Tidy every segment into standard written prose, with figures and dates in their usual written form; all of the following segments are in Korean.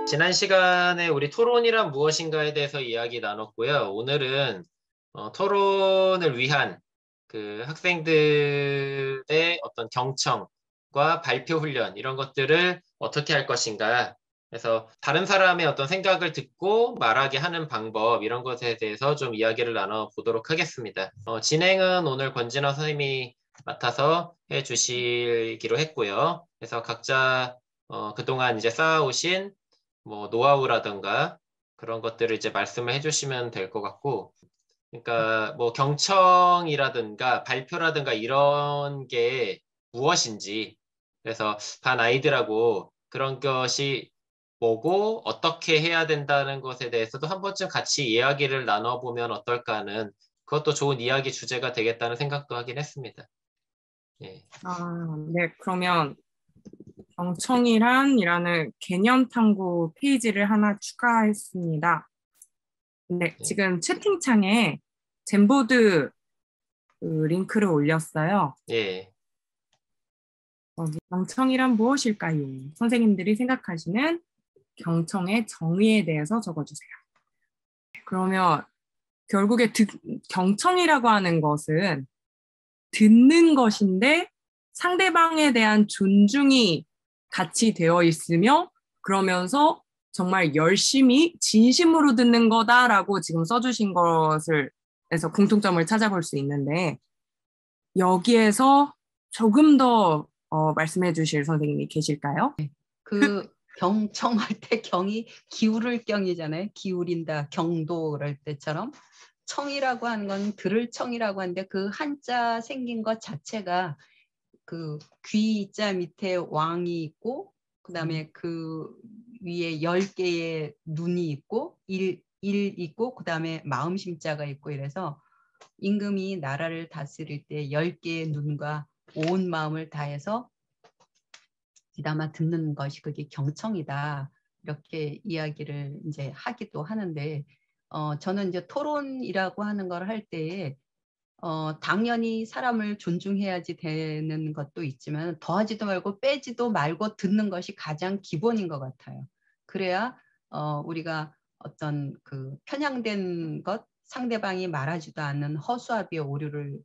지난 시간에 우리 토론이란 무엇인가에 대해서 이야기 나눴고요. 오늘은 토론을 위한 그 학생들의 어떤 경청과 발표 훈련 이런 것들을 어떻게 할 것인가. 그래서 다른 사람의 어떤 생각을 듣고 말하게 하는 방법 이런 것에 대해서 좀 이야기를 나눠보도록 하겠습니다. 진행은 오늘 권진아 선생님이 맡아서 해주시기로 했고요. 그래서 각자 그동안 이제 쌓아오신 뭐 노하우라든가 그런 것들을 이제 말씀을 해주시면 될 것 같고, 그러니까 뭐 경청이라든가 발표라든가 이런 게 무엇인지, 그래서 반 아이들하고 그런 것이 뭐고 어떻게 해야 된다는 것에 대해서도 한 번쯤 같이 이야기를 나눠보면 어떨까 하는, 그것도 좋은 이야기 주제가 되겠다는 생각도 하긴 했습니다. 예. 네, 그러면 경청이란이라는 개념 탐구 페이지를 하나 추가했습니다. 네, 지금 채팅창에 젠보드 링크를 올렸어요. 예. 경청이란 무엇일까요? 선생님들이 생각하시는 경청의 정의에 대해서 적어주세요. 그러면 결국에 경청이라고 하는 것은 듣는 것인데 상대방에 대한 존중이 같이 되어 있으며 그러면서 정말 열심히 진심으로 듣는 거다라고 지금 써주신 것을 해서 공통점을 찾아볼 수 있는데 여기에서 조금 더 말씀해 주실 선생님이 계실까요? 그 경청할 때 경이 기울을 경이잖아요. 기울인다, 경도 그럴 때처럼 청이라고 하는 건 들을 청이라고 하는데 그 한자 생긴 것 자체가 그 귀자 밑에 왕이 있고 그다음에 그 위에 10개의 눈이 있고 일 있고 그다음에 마음심자가 있고 이래서 임금이 나라를 다스릴 때 10개의 눈과 온 마음을 다해서 귀담아 듣는 것이 그게 경청이다. 이렇게 이야기를 이제 하기도 하는데 저는 이제 토론이라고 하는 걸 할 때에 당연히 사람을 존중해야지 되는 것도 있지만 더하지도 말고 빼지도 말고 듣는 것이 가장 기본인 것 같아요. 그래야 우리가 어떤 그 편향된 것, 상대방이 말하지도 않는 허수아비의 오류를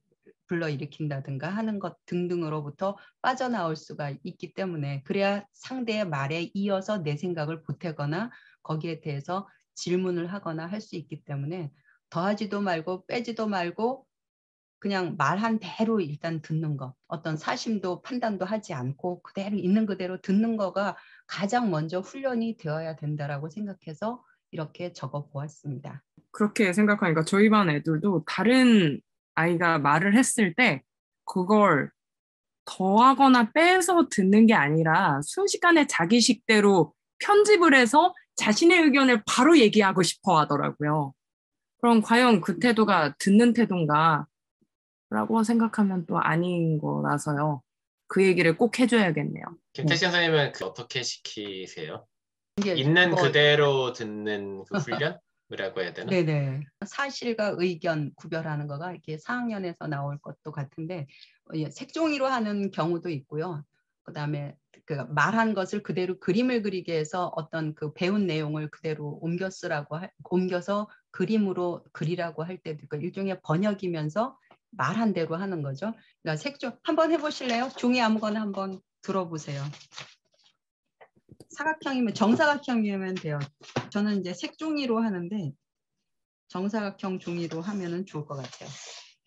불러일으킨다든가 하는 것 등등으로부터 빠져나올 수가 있기 때문에 그래야 상대의 말에 이어서 내 생각을 보태거나 거기에 대해서 질문을 하거나 할 수 있기 때문에 더하지도 말고 빼지도 말고 그냥 말한 대로 일단 듣는 거, 어떤 사심도 판단도 하지 않고 그대로 있는 그대로 듣는 거가 가장 먼저 훈련이 되어야 된다라고 생각해서 이렇게 적어 보았습니다. 그렇게 생각하니까 저희 반 애들도 다른 아이가 말을 했을 때 그걸 더하거나 빼서 듣는 게 아니라 순식간에 자기식대로 편집을 해서 자신의 의견을 바로 얘기하고 싶어 하더라고요. 그럼 과연 그 태도가 듣는 태도인가? 라고 생각하면 또 아닌 거라서요. 그 얘기를 꼭 해줘야겠네요. 김태신 선생님은 어떻게 시키세요? 이게 있는 그대로 듣는 그 훈련이라고 해야 되나? 네네. 사실과 의견 구별하는 거가 이렇게 4학년에서 나올 것도 같은데 색종이로 하는 경우도 있고요. 그다음에 그 말한 것을 그대로 그림을 그리게 해서 어떤 그 배운 내용을 그대로 옮겨서 그림으로 그리라고 할 때도 있고 일종의 번역이면서 말한 대로 하는 거죠. 그러니까 색종 한번 해보실래요? 종이 아무거나 한번 들어보세요. 사각형이면 정사각형이면 돼요. 저는 이제 색종이로 하는데 정사각형 종이로 하면은 좋을 것 같아요.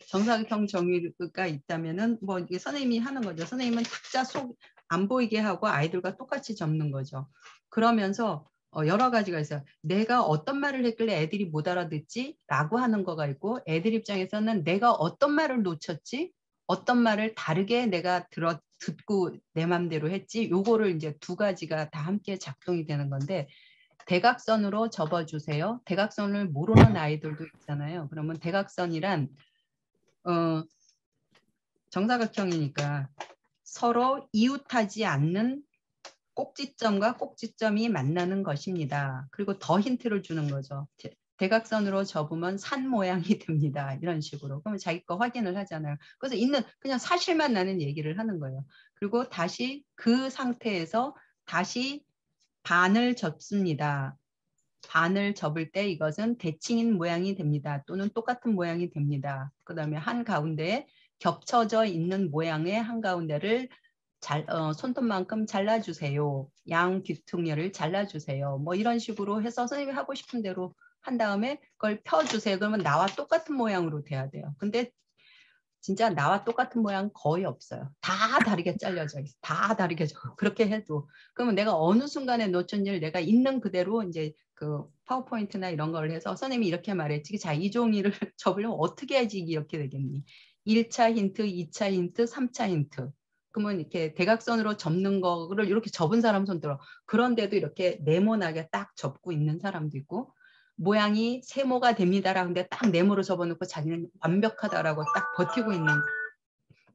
정사각형 종이가 있다면은 뭐 이게 선생님이 하는 거죠. 선생님은 탁자 속 안 보이게 하고 아이들과 똑같이 접는 거죠. 그러면서 여러 가지가 있어요. 내가 어떤 말을 했길래 애들이 못 알아듣지? 라고 하는 거가 있고 애들 입장에서는 내가 어떤 말을 놓쳤지? 어떤 말을 다르게 내가 듣고 내 맘대로 했지? 요거를 이제 두 가지가 다 함께 작동이 되는 건데 대각선으로 접어주세요. 대각선을 모르는 아이들도 있잖아요. 그러면 대각선이란 정사각형이니까 서로 이웃하지 않는 꼭지점과 꼭지점이 만나는 것입니다. 그리고 더 힌트를 주는 거죠. 대각선으로 접으면 산 모양이 됩니다. 이런 식으로. 그러면 자기 거 확인을 하잖아요. 그래서 있는 그냥 사실만 나는 얘기를 하는 거예요. 그리고 다시 그 상태에서 다시 반을 접습니다. 반을 접을 때 이것은 대칭인 모양이 됩니다. 또는 똑같은 모양이 됩니다. 그 다음에 한가운데에 겹쳐져 있는 모양의 한가운데를 손톱만큼 잘라주세요. 양 귀퉁이를 잘라주세요. 뭐 이런 식으로 해서 선생님이 하고 싶은 대로 한 다음에 그걸 펴주세요. 그러면 나와 똑같은 모양으로 돼야 돼요. 근데 진짜 나와 똑같은 모양 거의 없어요. 다 다르게 잘려져 있어. 다 다르게 그렇게 해도. 그러면 내가 어느 순간에 놓쳤는지를 내가 있는 그대로 이제 그 파워포인트나 이런 걸 해서 선생님이 이렇게 말했지. 자, 이 종이를 접으려면 어떻게 해야지 이렇게 되겠니? 1차 힌트, 2차 힌트, 3차 힌트. 그러면 이렇게 대각선으로 접는 거를 이렇게 접은 사람 손 들어. 그런데도 이렇게 네모나게 딱 접고 있는 사람도 있고 모양이 세모가 됩니다라는데 딱 네모로 접어놓고 자기는 완벽하다라고 딱 버티고 있는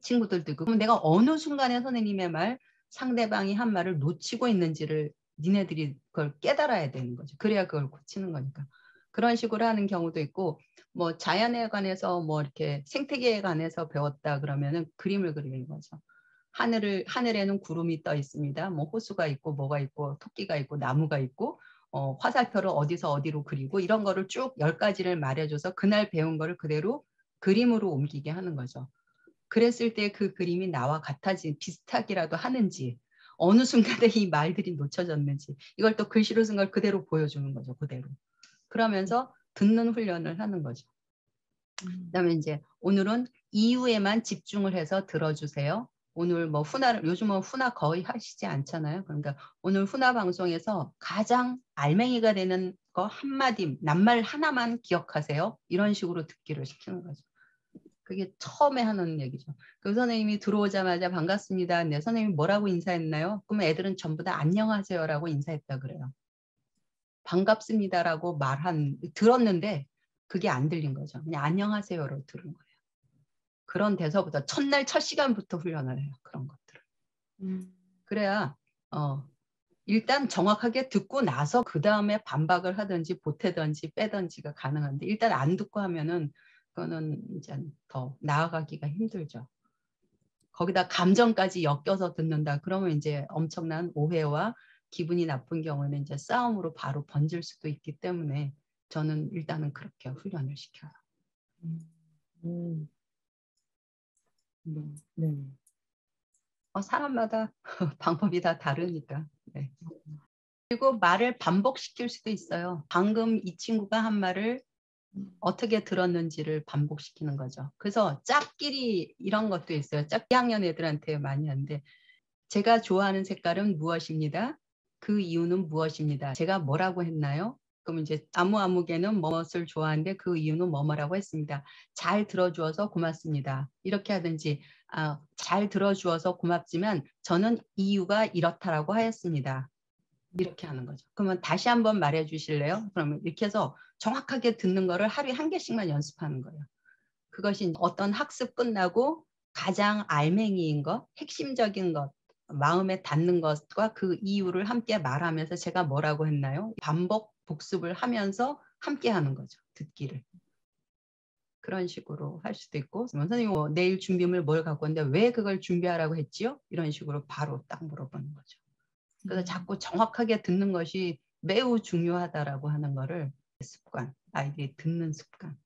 친구들도 있고 그럼 내가 어느 순간에 선생님의 말 상대방이 한 말을 놓치고 있는지를 니네들이 그걸 깨달아야 되는 거죠. 그래야 그걸 고치는 거니까. 그런 식으로 하는 경우도 있고 뭐 자연에 관해서 뭐 이렇게 생태계에 관해서 배웠다 그러면은 그림을 그리는 거죠. 하늘에는 구름이 떠 있습니다. 뭐 호수가 있고 뭐가 있고 토끼가 있고 나무가 있고 화살표를 어디서 어디로 그리고 이런 거를 쭉 10가지를 말해줘서 그날 배운 거를 그대로 그림으로 옮기게 하는 거죠. 그랬을 때 그 그림이 나와 비슷하기라도 하는지 어느 순간에 이 말들이 놓쳐졌는지 이걸 또 글씨로 쓴 걸 그대로 보여주는 거죠. 그대로. 그러면서 듣는 훈련을 하는 거죠. 그다음에 이제 오늘은 이유에만 집중을 해서 들어주세요. 오늘 뭐 요즘은 훈화 거의 하시지 않잖아요. 그러니까 오늘 훈화 방송에서 가장 알맹이가 되는 거 한마디, 낱말 하나만 기억하세요. 이런 식으로 듣기를 시키는 거죠. 그게 처음에 하는 얘기죠. 그 선생님이 들어오자마자 반갑습니다. 네, 선생님이 뭐라고 인사했나요? 그러면 애들은 전부 다 안녕하세요라고 인사했다 그래요. 반갑습니다라고 들었는데 그게 안 들린 거죠. 그냥 안녕하세요로 들은 거예요. 그런 데서부터 첫날 첫 시간부터 훈련을 해요. 그런 것들을. 그래야 일단 정확하게 듣고 나서 그 다음에 반박을 하든지 보태든지 빼든지가 가능한데 일단 안 듣고 하면은 그거는 이제 더 나아가기가 힘들죠. 거기다 감정까지 엮여서 듣는다. 그러면 이제 엄청난 오해와 기분이 나쁜 경우에는 이제 싸움으로 바로 번질 수도 있기 때문에 저는 일단은 그렇게 훈련을 시켜요. 네. 사람마다 방법이 다 다르니까. 네. 그리고 말을 반복시킬 수도 있어요. 방금 이 친구가 한 말을 어떻게 들었는지를 반복시키는 거죠. 그래서 짝끼리 이런 것도 있어요. 짝 2학년 애들한테 많이 하는데 제가 좋아하는 색깔은 무엇입니다. 그 이유는 무엇입니다. 제가 뭐라고 했나요? 그럼 이제 아무개는 무엇을 좋아하는데 그 이유는 뭐뭐라고 했습니다. 잘 들어주어서 고맙습니다. 이렇게 하든지 잘 들어주어서 고맙지만 저는 이유가 이렇다라고 하였습니다. 이렇게 하는 거죠. 그러면 다시 한번 말해 주실래요? 그러면 이렇게 해서 정확하게 듣는 거를 하루에 1개씩만 연습하는 거예요. 그것이 어떤 학습 끝나고 가장 알맹이인 것, 핵심적인 것, 마음에 닿는 것과 그 이유를 함께 말하면서 제가 뭐라고 했나요? 반복 복습을 하면서 함께 하는 거죠. 듣기를. 그런 식으로 할 수도 있고 선생님 내일 준비물 뭘 갖고 왔는데 왜 그걸 준비하라고 했지요? 이런 식으로 바로 딱 물어보는 거죠. 그래서 자꾸 정확하게 듣는 것이 매우 중요하다라고 하는 거를 습관, 아이들이 듣는 습관.